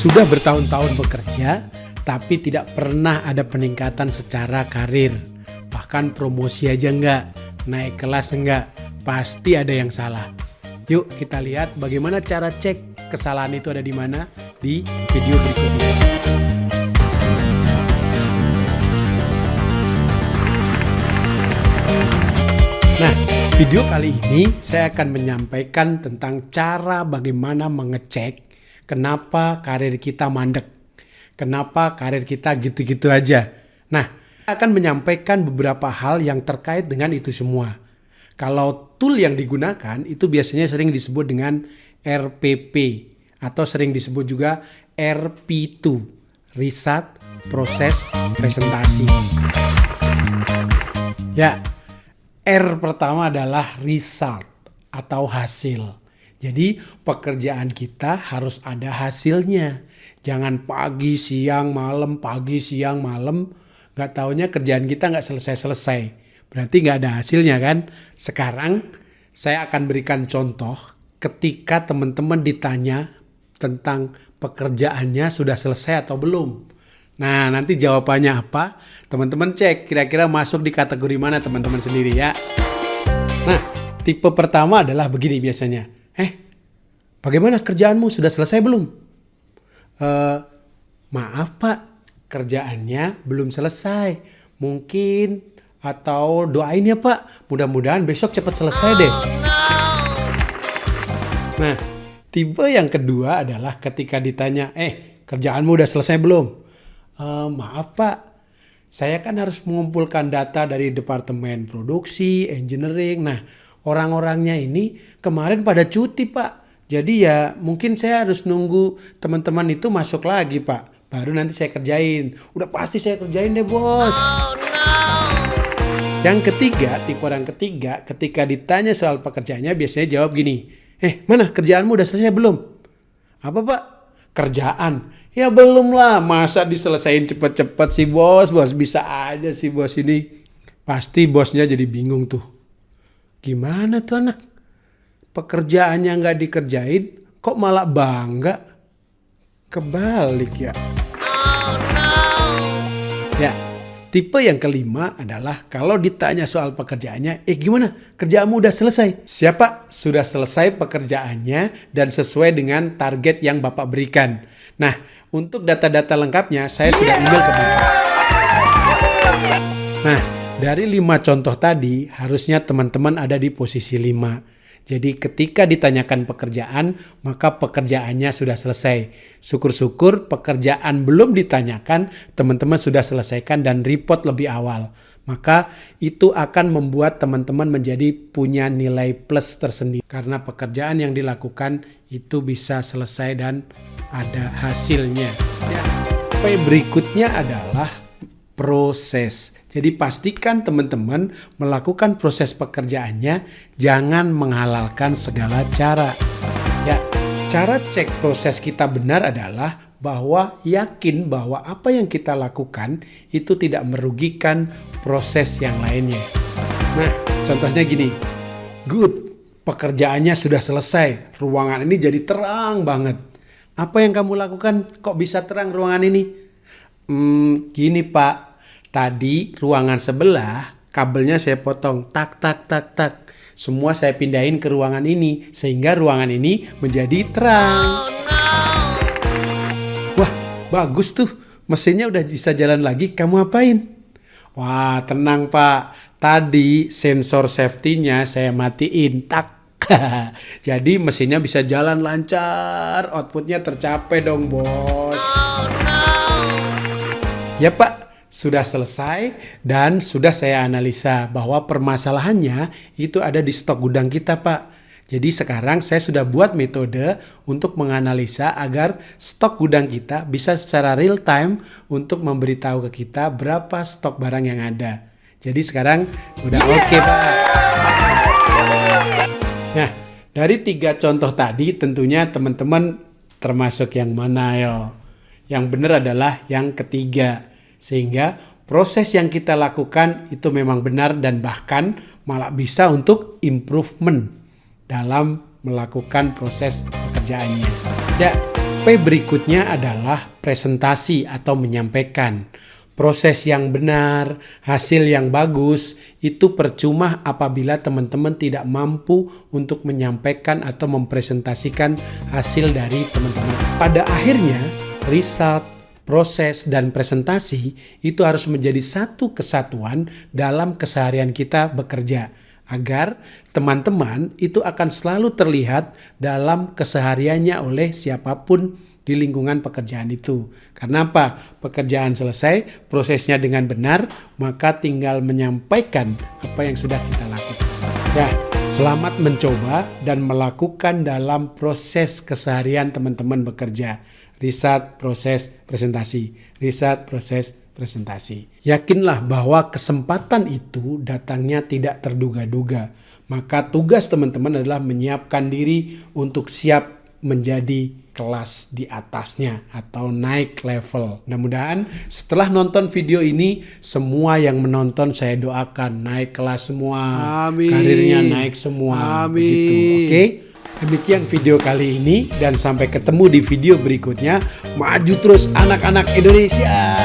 Sudah bertahun-tahun bekerja, tapi tidak pernah ada peningkatan secara karir. Bahkan promosi aja enggak, naik kelas enggak, pasti ada yang salah. Yuk kita lihat bagaimana cara cek kesalahan itu ada di mana di video berikut ini. Nah, video kali ini saya akan menyampaikan tentang cara bagaimana mengecek kenapa karir kita mandek, kenapa karir kita gitu-gitu aja. Nah, saya akan menyampaikan beberapa hal yang terkait dengan itu semua. Kalau tool yang digunakan itu biasanya sering disebut dengan RPP atau sering disebut juga RP2, Riset, Proses, Presentasi. Ya, R pertama adalah result atau hasil. Jadi pekerjaan kita harus ada hasilnya. Jangan pagi, siang, malam, pagi, siang, malam. Gak taunya kerjaan kita gak selesai-selesai. Berarti gak ada hasilnya kan? Sekarang saya akan berikan contoh ketika teman-teman ditanya tentang pekerjaannya sudah selesai atau belum. Nah, nanti jawabannya apa? Teman-teman cek kira-kira masuk di kategori mana teman-teman sendiri ya. Nah, tipe pertama adalah begini biasanya. Bagaimana kerjaanmu? Sudah selesai belum? Maaf Pak, kerjaannya belum selesai. Mungkin atau doain ya Pak, mudah-mudahan besok cepat selesai deh. Nah, tipe yang kedua adalah ketika ditanya, kerjaanmu udah selesai belum? Maaf Pak, saya kan harus mengumpulkan data dari departemen produksi, engineering. Nah, orang-orangnya ini kemarin pada cuti Pak. Jadi ya mungkin saya harus nunggu teman-teman itu masuk lagi Pak. Baru nanti saya kerjain. Udah pasti saya kerjain deh bos. Oh, no. Yang ketiga, tipe orang ketiga ketika ditanya soal pekerjaannya biasanya jawab gini. Mana kerjaanmu udah selesai belum? Apa Pak? Kerjaan. Ya belum lah, masa diselesain cepet-cepet sih bos. Bos bisa aja sih bos ini. Pasti bosnya jadi bingung tuh. Gimana tuh anak? Pekerjaannya nggak dikerjain, kok malah bangga? Kebalik ya. Oh, no. Ya, tipe yang kelima adalah kalau ditanya soal pekerjaannya, gimana? Kerjaanmu udah selesai? Siapa? Sudah selesai pekerjaannya dan sesuai dengan target yang Bapak berikan. Nah, untuk data-data lengkapnya saya sudah email ke Bapak. Nah, dari 5 contoh tadi harusnya teman-teman ada di posisi 5. Jadi ketika ditanyakan pekerjaan, maka pekerjaannya sudah selesai. Syukur-syukur pekerjaan belum ditanyakan, teman-teman sudah selesaikan dan report lebih awal. Maka itu akan membuat teman-teman menjadi punya nilai plus tersendiri. Karena pekerjaan yang dilakukan itu bisa selesai dan ada hasilnya. Ya. Berikutnya adalah proses. Jadi pastikan teman-teman melakukan proses pekerjaannya, jangan menghalalkan segala cara. Ya, cara cek proses kita benar adalah bahwa yakin bahwa apa yang kita lakukan itu tidak merugikan proses yang lainnya. Nah, contohnya gini. Good, pekerjaannya sudah selesai. Ruangan ini jadi terang banget. Apa yang kamu lakukan? Kok bisa terang ruangan ini? Gini Pak. Tadi ruangan sebelah kabelnya saya potong, tak. Semua saya pindahin ke ruangan ini sehingga ruangan ini menjadi terang. Oh, no. Wah, bagus tuh. Mesinnya udah bisa jalan lagi. Kamu apain? Wah, tenang Pak. Tadi sensor safety-nya saya matiin, tak. Jadi mesinnya bisa jalan lancar. Outputnya tercapai dong, bos. Oh, no. Ya Pak. Sudah selesai dan sudah saya analisa bahwa permasalahannya itu ada di stok gudang kita Pak. Jadi sekarang saya sudah buat metode untuk menganalisa agar stok gudang kita bisa secara real time untuk memberitahu ke kita berapa stok barang yang ada. Jadi sekarang udah oke Pak. Nah, dari 3 contoh tadi tentunya teman-teman termasuk yang mana yo? Yang benar adalah yang ketiga. Sehingga proses yang kita lakukan itu memang benar dan bahkan malah bisa untuk improvement dalam melakukan proses pekerjaannya. Ya, P berikutnya adalah presentasi atau menyampaikan. Proses yang benar, hasil yang bagus, itu percuma apabila teman-teman tidak mampu untuk menyampaikan atau mempresentasikan hasil dari teman-teman. Pada akhirnya, result, proses, dan presentasi itu harus menjadi satu kesatuan dalam keseharian kita bekerja, agar teman-teman itu akan selalu terlihat dalam kesehariannya oleh siapapun di lingkungan pekerjaan itu. Karena apa? Pekerjaan selesai, prosesnya dengan benar, maka tinggal menyampaikan apa yang sudah kita lakukan. Ya, selamat mencoba dan melakukan dalam proses keseharian teman-teman bekerja. Riset, proses, presentasi. Riset, proses, presentasi. Yakinlah bahwa kesempatan itu datangnya tidak terduga-duga. Maka tugas teman-teman adalah menyiapkan diri untuk siap menjadi kelas di atasnya atau naik level. Mudah-mudahan setelah nonton video ini, semua yang menonton saya doakan naik kelas semua. Amin. Karirnya naik semua. Amin. Begitu, oke? Demikian video kali ini dan sampai ketemu di video berikutnya. Maju terus anak-anak Indonesia.